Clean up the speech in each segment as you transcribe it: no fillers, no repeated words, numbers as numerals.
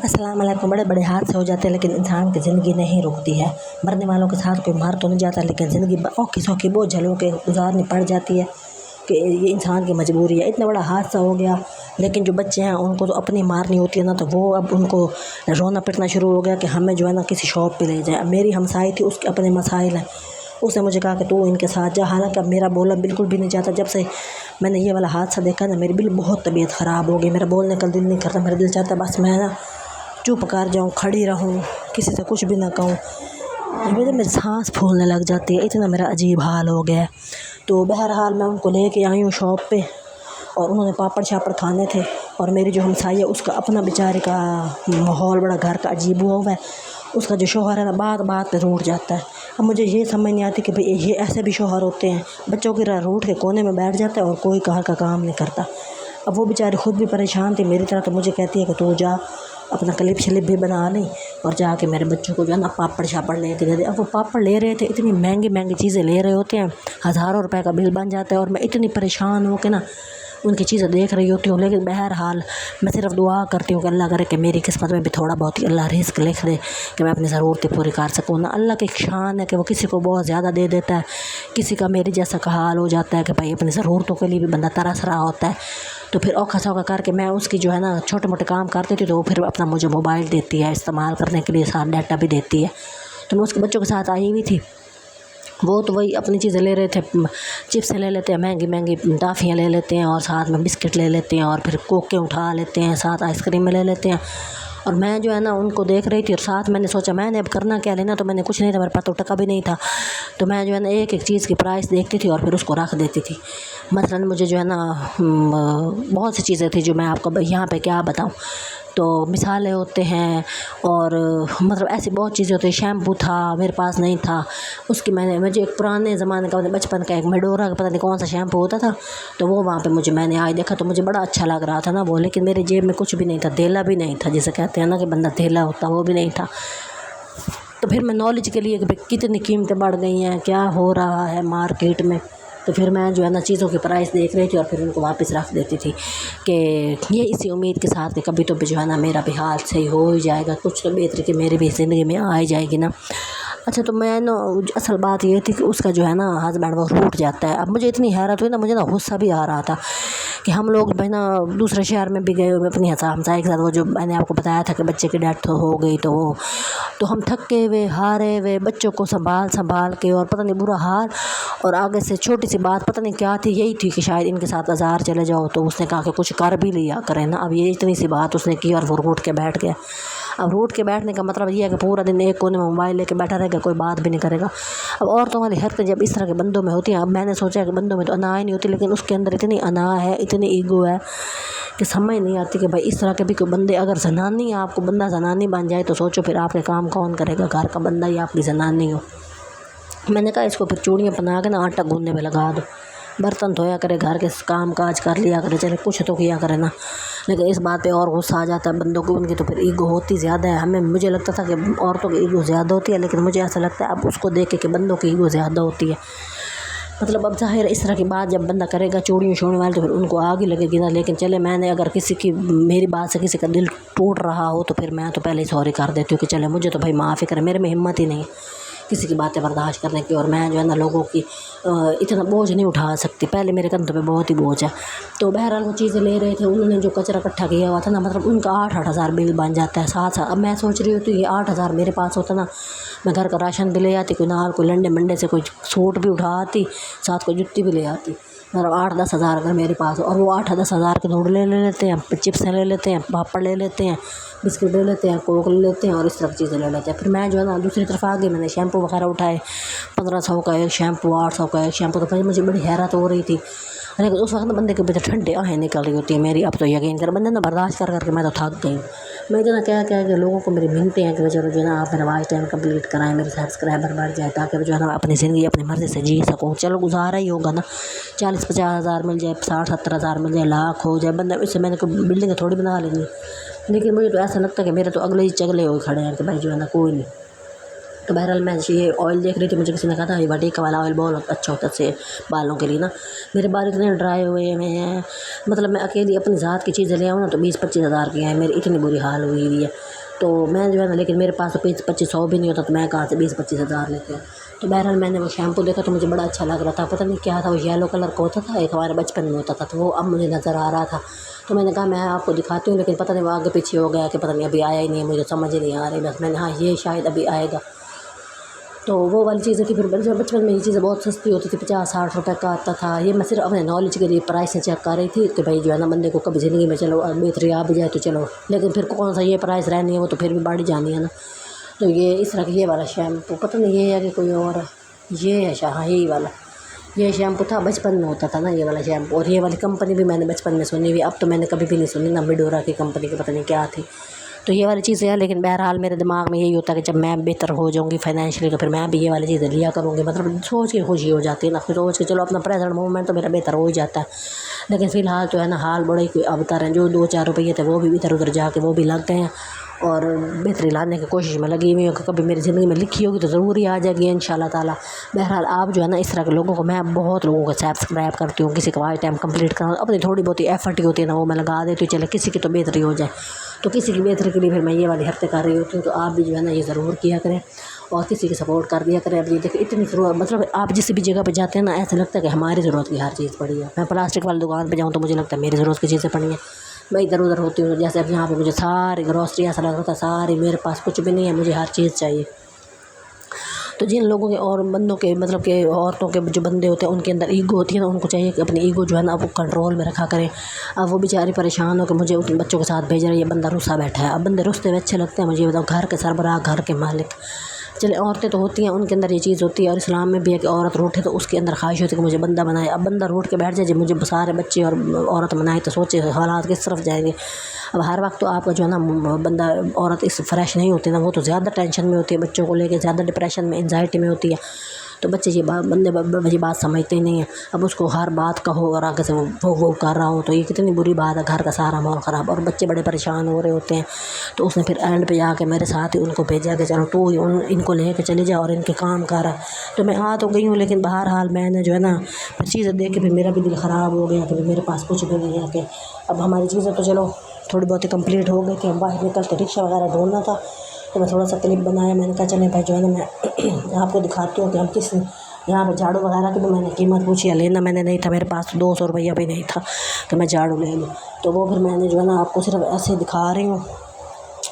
अस्सलाम वालेकुम। बड़े बड़े हादसे हो जाते हैं लेकिन इंसान की ज़िंदगी नहीं रुकती है। मरने वालों के साथ कोई मार तो नहीं जाता, लेकिन ज़िंदगी औखी सौखी बोझ झलों के गुजारनी पड़ जाती है कि ये इंसान की मजबूरी है। इतना बड़ा हादसा हो गया, लेकिन जो बच्चे हैं उनको तो अपनी मारनी होती है ना, तो वो अब उनको रोना पिटना शुरू हो गया कि हमें जो है ना किसी शॉप पे ले जाए। अब मेरी हमसाई थी, उसके अपने मसाइल हैं। उसने मुझे कहा कि तू इनके साथ जा। हालांकि अब मेरा बोलना बिल्कुल भी नहीं चाहता। जब से मैंने ये वाला हादसा देखा ना, मेरी बिल्कुल बहुत तबीयत ख़राब हो गई। मेरा बोलने का दिल नहीं करता, मेरा दिल चाहता बस मैं ना चुप कर जाऊँ, खड़ी रहूँ, किसी से कुछ भी ना कहूँ। मेरी सांस फूलने लग जाती है, इतना मेरा अजीब हाल हो गया है। तो बहरहाल मैं उनको लेके आई हूँ शॉप पे, और उन्होंने पापड़ शापड़ खाने थे। और मेरी जो हमसाई है उसका अपना बेचारे का माहौल बड़ा घर का अजीब हुआ है। उसका जो शौहर है ना, बात बात पे रूठ जाता है। अब मुझे ये समझ नहीं आती कि भाई ये ऐसे भी शौहर होते हैं, बच्चों की तरह रूठ के कोने में बैठ जाता है और कोई घर का काम नहीं करता। अब वो बेचारी ख़ुद भी परेशान थी मेरी तरह, तो मुझे कहती है कि तू जा अपना क्लिप शलिप भी बना ली और जाके मेरे बच्चों को जो है ना पापड़ शापड़ ले के दे दे। अब वो पापड़ ले रहे थे, इतनी महंगी महंगी चीज़ें ले रहे होते हैं, हज़ारों रुपए का बिल बन जाता है, और मैं इतनी परेशान हो के ना उनकी चीज़ें देख रही होती हूँ। लेकिन बहरहाल मैं सिर्फ दुआ करती हूँ कि अल्लाह करे कि मेरी किस्मत में भी थोड़ा बहुत ही अल्लाह रिस्क लिख दे कि मैं अपनी ज़रूरतें पूरी कर सकूँ ना। अल्लाह की शान है कि वो किसी को बहुत ज़्यादा दे देता है, किसी का मेरी जैसा का हाल हो जाता है कि भाई अपनी ज़रूरतों के लिए भी बंदा तरस रहा होता है। तो फिर औखा सौखा करके मैं उसकी जो है ना छोटे मोटे काम करती थी, तो वो फिर अपना मुझे मोबाइल देती है इस्तेमाल करने के लिए, साथ डाटा भी देती है। तो मैं उसके बच्चों के साथ आई हुई थी। वो तो वही अपनी चीज़ें ले रहे थे, चिप्स ले लेते हैं, महंगी महंगी टाफ़ियाँ ले लेते हैं, और साथ में बिस्किट ले लेते हैं, और फिर कोके उठा लेते हैं, साथ आइसक्रीम ले लेते हैं। और मैं जो है ना उनको देख रही थी, और साथ मैंने सोचा मैंने अब करना क्या लेना, तो मैंने कुछ नहीं था, मेरे पास तो टका भी नहीं था। तो मैं जो है ना एक एक चीज़ की प्राइस देखती थी और फिर उसको रख देती थी। मसलन मुझे जो है ना बहुत सी चीज़ें थी जो मैं आपको यहाँ पे क्या बताऊँ। तो मिसालें होते हैं, और मतलब ऐसी बहुत चीज़ें होती हैं। शैम्पू था, मेरे पास नहीं था, उसकी मुझे एक पुराने ज़माने का बचपन का एक मेडोरा का पता नहीं कौन सा शैम्पू होता था, तो वो वहाँ पे मैंने आज देखा, तो मुझे बड़ा अच्छा लग रहा था ना वो, लेकिन मेरी जेब में कुछ भी नहीं था, धेला भी नहीं था, जिसे कहते हैं ना कि बंदा धेला होता, वो भी नहीं था। तो फिर मैं नॉलेज के लिए कि भाई कितनी कीमतें बढ़ गई हैं, क्या हो रहा है मार्केट में, तो फिर मैं जो है ना चीज़ों की प्राइस देख रही थी और फिर उनको वापस रख देती थी कि ये इसी उम्मीद के साथ कि कभी तो भी जो है ना मेरा भी हाल सही हो ही जाएगा, कुछ तो बेहतरी कि मेरी भी ज़िंदगी में आ ही जाएगी ना। अच्छा, तो मैं ना असल बात ये थी कि उसका जो है ना हस्बैंड वो रूठ जाता है। अब मुझे इतनी हैरत हुई ना, मुझे ना गुस्सा भी आ रहा था कि हम लोग भाई ना दूसरे शहर में भी गए हुए अपनी हमसाई के साथ। वो जो मैंने आपको बताया था कि बच्चे की डेथ हो गई, तो हम थके हुए हारे हुए बच्चों को संभाल के, और पता नहीं बुरा हाल। और आगे से छोटी सी बात पता नहीं क्या थी, यही थी कि शायद इनके साथ बाज़ार चले जाओ, तो उसने कहा कि कुछ कर भी लिया करें ना। अब ये इतनी सी बात उसने की और वो रूठ के बैठ गया। अब रूठ के बैठने का मतलब ये है कि पूरा दिन एक कोने में मोबाइल लेके बैठा रहेगा, कोई बात भी नहीं करेगा। अब औरतों वाली हरकतें जब इस तरह के बंदों में होती हैं, अब मैंने सोचा कि बंदों में तो अना ही नहीं होती, लेकिन उसके अंदर इतनी अना है, इतनी ईगो है कि समझ नहीं आती कि भाई इस तरह के भी कोई बंदे, अगर जनानी आपको बंदा जनानी बन जाए तो सोचो फिर आपके काम कौन करेगा, घर का बंदा ही आपकी जनानी हो। मैंने कहा इसको फिर चूड़ियाँ पहना के ना आटा गूंदने में लगा दो, बर्तन धोया करे, घर के काम काज कर लिया करे, चले कुछ तो किया करे ना। लेकिन इस बात पे और गुस्सा आ जाता है बंदों को, उनकी तो फिर ईगो होती ज़्यादा है। मुझे लगता था कि औरतों की ईगो ज़्यादा होती है, लेकिन मुझे ऐसा लगता है अब उसको देख के कि बंदों की ईगो ज़्यादा होती है। मतलब अब ज़ाहिर इस तरह की बात जब बंदा करेगा चूड़ियों छोड़ने वाले, तो फिर उनको आग ही लगेगी ना। लेकिन चले मैंने अगर किसी की मेरी बात से किसी का दिल टूट रहा हो, तो फिर मैं तो पहले ही सॉरी कर देती हूँ कि चले मुझे तो भाई माफ़ी करे, मेरे में हिम्मत ही नहीं किसी की बातें बर्दाश्त करने की, और मैं जो है ना लोगों की इतना बोझ नहीं उठा सकती। पहले मेरे कंधों पे बहुत ही बोझ है। तो बहरहाल वो चीज़ें ले रहे थे, उन्होंने जो कचरा इकट्ठा किया हुआ था ना, मतलब उनका 8-8 हज़ार बिल बन जाता है साथ साथ। अब मैं सोच रही हूँ तो ये 8 हज़ार मेरे पास होता ना, मैं घर का राशन भी ले आती, कोई नाल कोई लंडे मंडे से कोई सूट भी उठा आती, साथ कोई जुत्ती भी ले आती। मतलब 8-10 हज़ार अगर मेरे पास हो, और वो 8-10 हज़ार के नोट ले लेते हैं, चिप्स ले लेते हैं, पापड़ ले लेते हैं, बिस्किट ले लेते हैं, कोक ले लेते हैं, और इस तरह की चीज़ें ले लेते हैं। फिर मैं जो है ना दूसरी तरफ आ गई, मैंने शैम्पू वगैरह उठाए, 1500 का एक शैम्पू, 800 का एक शैम्पू। तो फिर मुझे बड़ी हैरत हो रही थी, लेकिन उस वक्त बंदे के भीतर ठंडे आहें निकल रही होती है मेरी। अब तो यकीन कर बंदे ना बर्दाश्त कर करके मैं तो थक गई हूँ। मैं इतना क्या क्या कि लोगों को मेरी मिलते हैं कि चलो जो है ना आप मेरा वॉच टाइम कंप्लीट कराएं, मेरे सब्सक्राइबर बढ़ जाए, ताकि जो है ना अपनी ज़िंदगी अपनी मर्ज़ी से जी सकूँ। चलो गुजारा ही होगा ना, 40-50 हज़ार मिल जाए, 60-70 हज़ार मिल जाए, लाख हो जाए बंदा, इससे मैंने कोई बिल्डिंग थोड़ी बना लेंगी। लेकिन मुझे तो ऐसा लगता है कि मेरे तो अगले ही चगले हुए खड़े हैं कि भाई जो है ना कोई नहीं। तो बहरहाल मैं ये ऑयल देख रही थी, मुझे किसी ने कहा था ये वाटिका वाला ऑयल बहुत अच्छा होता है बालों के लिए ना। मेरे बाल इतने ड्राई हुए हैं, मतलब मैं अकेली अपनी ज़ात की चीज़ें ले आऊँ ना तो 20-25 हज़ार की हैं, मेरी इतनी बुरी हाल हुई है। تو میں جو ہے نا لیکن میرے پاس تو 2500 بھی نہیں ہوتا، تو میں کہاں سے 20-25 ہزار لیتے ہیں. تو بہرحال میں نے وہ شیمپو دیکھا تو مجھے بڑا اچھا لگ رہا تھا، پتہ نہیں کیا تھا، وہ یلو کلر کا ہوتا تھا، ایک ہمارے بچپن میں ہوتا تھا، تو وہ اب مجھے نظر آ رہا تھا. تو میں نے کہا میں آپ کو دکھاتی ہوں، لیکن پتہ نہیں وہ آگے پیچھے ہو گیا کہ پتہ نہیں ابھی آیا ہی نہیں ہے، مجھے سمجھ ہی نہیں آ رہی. بس میں نے ہاں یہ شاید ابھی آئے گا. تو وہ والی چیزیں تھی. پھر بچپن میں یہ چیزیں بہت سستی ہوتی تھی، 50-60 روپے کا آتا تھا. یہ میں صرف اپنے نالج کے لیے پرائس سے چیک کر رہی تھی کہ بھائی جو ہے نا بندے کو کبھی زندگی میں چلو بہتری آ بھی جائے تو چلو، لیکن پھر کون سا یہ پرائس رہنی ہے، وہ تو پھر بھی بڑھ جانی ہے نا. تو یہ اس طرح کی یہ والا شیمپو پتہ نہیں یہ ہے کہ کوئی اور یہ ہے ہاں یہی والا یہ شیمپو تھا، بچپن میں ہوتا تھا نا یہ والا شیمپو. اور یہ والی کمپنی بھی میں نے بچپن میں سنی ہوئی، اب تو میں نے کبھی بھی نہیں سنی نا میڈورا کی کمپنی کی، پتہ نہیں کیا تھی. تو یہ والی چیزیں ہیں. لیکن بہرحال میرے دماغ میں یہی ہوتا ہے کہ جب میں بہتر ہو جاؤں گی فائنینشلی تو پھر میں بھی یہ والی چیزیں لیا کروں گی. مطلب سوچ کے خوشی ہو جاتی ہے نا، سوچ کے چلو اپنا پریزنٹ مومنٹ تو میرا بہتر ہو ہی جاتا ہے. لیکن فی الحال جو ہے نا حال بڑے کوئی ابتر ہیں، جو 2-4 روپیے تھے وہ بھی ادھر ادھر جا کے وہ بھی لگ گئے ہیں، اور بہتری لانے کی کوشش میں لگی ہوئی ہوں کہ کبھی میری زندگی میں لکھی ہوگی تو ضرور ہی آ جائے گی انشاءاللہ تعالیٰ. بہرحال آپ جو ہے نا اس طرح کے لوگوں کو، میں بہت لوگوں کو سبسکرائب کرتی ہوں، کسی کا واچ ٹائم کمپلیٹ کرنا اپنی تھوڑی بہت ایفرٹ ہی ہوتی ہے نا، وہ میں لگا دیتی ہوں، چلے کسی کی تو بہتری ہو جائے. تو کسی کی بہتری کے لیے پھر میں یہ والی حرکتیں کر رہی ہوتی ہوں. تو آپ بھی جو ہے نا یہ ضرور کیا کریں اور کسی کی سپورٹ کر دیا کریں. اب یہ دیکھیں اتنی ضرورت، مطلب آپ جس بھی جگہ پہ جاتے ہیں نا ایسا لگتا ہے کہ ہماری ضرورت کی ہر چیز پڑی ہے. میں پلاسٹک والی دکان پہ جاؤں تو مجھے لگتا ہے میری ضرورت کی چیزیں پڑی ہیں. میں ادھر ادھر ہوتی ہوں، جیسے اب یہاں پہ مجھے ساری گروسری ایسا لگ رہا تھا ساری میرے پاس کچھ بھی نہیں ہے، مجھے ہر چیز چاہیے. تو جن لوگوں کے اور بندوں کے مطلب کہ عورتوں کے جو بندے ہوتے ہیں ان کے اندر ایگو ہوتی ہے نا، ان کو چاہیے کہ اپنی ایگو جو ہے نا وہ کنٹرول میں رکھا کریں. اب وہ بیچاری پریشان ہو کہ مجھے ان بچوں کے ساتھ بھیج رہا ہے، یہ بندہ رسا بیٹھا ہے. اب بندے رستے ہوئے اچھے لگتے ہیں مجھے، بتاؤ گھر کے سربراہ، گھر کے مالک. چلے عورتیں تو ہوتی ہیں ان کے اندر یہ چیز ہوتی ہے، اور اسلام میں بھی ہے کہ عورت روٹھے تو اس کے اندر خواہش ہوتی ہے کہ مجھے بندہ بنائے. اب بندہ روٹ کے بیٹھ جائے جب مجھے سارے بچے اور عورت بنائے تو سوچے حالات کس طرف جائیں گے. اب ہر وقت تو آپ کا جو ہے نا بندہ عورت اس فریش نہیں ہوتی نا، وہ تو زیادہ ٹینشن میں ہوتی ہے، بچوں کو لے کے زیادہ ڈپریشن میں انزائٹی میں ہوتی ہے. تو بچے یہ بندے یہ بات سمجھتے ہی نہیں ہیں. اب اس کو ہر بات کہو اور آگے سے وہ کر رہا ہو تو یہ کتنی بری بات ہے، گھر کا سارا ماحول خراب، اور بچے بڑے پریشان ہو رہے ہوتے ہیں. تو اس نے پھر اینڈ پہ جا کے میرے ساتھ ہی ان کو بھیجا کہ چلو تو ان کو لے کے چلے جا اور ان کے کام کر. تو میں آ تو گئی ہوں، لیکن بہرحال میں نے جو ہے نا چیزیں دیکھ کے پھر میرا بھی دل خراب ہو گیا کہ میرے پاس کچھ بھی نہیں ہے. کہ اب ہماری چیزیں تو چلو تھوڑی بہت کمپلیٹ ہو گئی کہ ہم باہر نکل کے رکشہ وغیرہ ڈھونڈنا تھا. تو میں تھوڑا سا کلپ بنایا، میں نے کہا چلیں بھائی جو ہے نا میں آپ کو دکھاتی ہوں کہ ہم کس یہاں پہ جھاڑو وغیرہ کی بھی میں نے قیمت پوچھی ہے، لینا میں نے نہیں تھا، میرے پاس 200 روپیہ بھی نہیں تھا کہ میں جھاڑو لے لوں. تو وہ پھر میں نے جو ہے نا آپ کو صرف ایسے دکھا رہی ہوں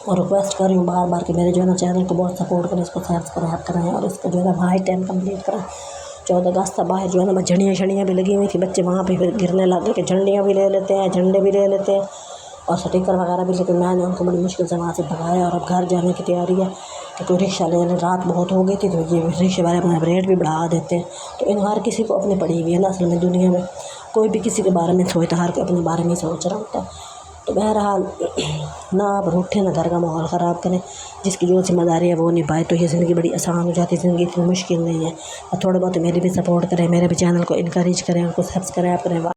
اور ریکویسٹ کر رہی ہوں بار بار کہ میرے جو ہے نا چینل کو بہت سپورٹ کریں، اس کو سبسکرائب کریں اور اس کا جو ہے نا باہر ٹائم کمپلیٹ کریں. 14 اگست باہر جو ہے نا جھنڈیاں بھی لگی ہوئی تھی، بچے وہاں پہ پھر گرنے لگ گئے کہ جھنڈیاں بھی لے لیتے ہیں، جھنڈے بھی لے لیتے ہیں اور سٹیکر وغیرہ بھی. لیکن میں نے ان کو بڑی مشکل سے وہاں سے بھگایا اور اب گھر جانے کی تیاری ہے کہ کوئی رکشہ لینے. رات بہت ہو گئی تھی تو یہ رکشے والے اپنا ریٹ بھی بڑھا دیتے ہیں. تو ان ہر کسی کو اپنی پڑی ہوئی ہے نا، اصل میں دنیا میں کوئی بھی کسی کے بارے میں سوچتا، ہر کوئی اپنے بارے میں سوچ رہا ہوتا ہے. تو بہرحال نہ آپ روٹھے نہ گھر کا ماحول خراب کریں، جس کی جو ذمہ داری ہے وہ نبھائے تو یہ زندگی بڑی آسان ہو جاتی ہے. زندگی اتنی مشکل نہیں ہے. اور تھوڑے بہت میری بھی سپورٹ کریں، میرے بھی چینل کو انکریج کریں، ان کو سبسکرائب کریں.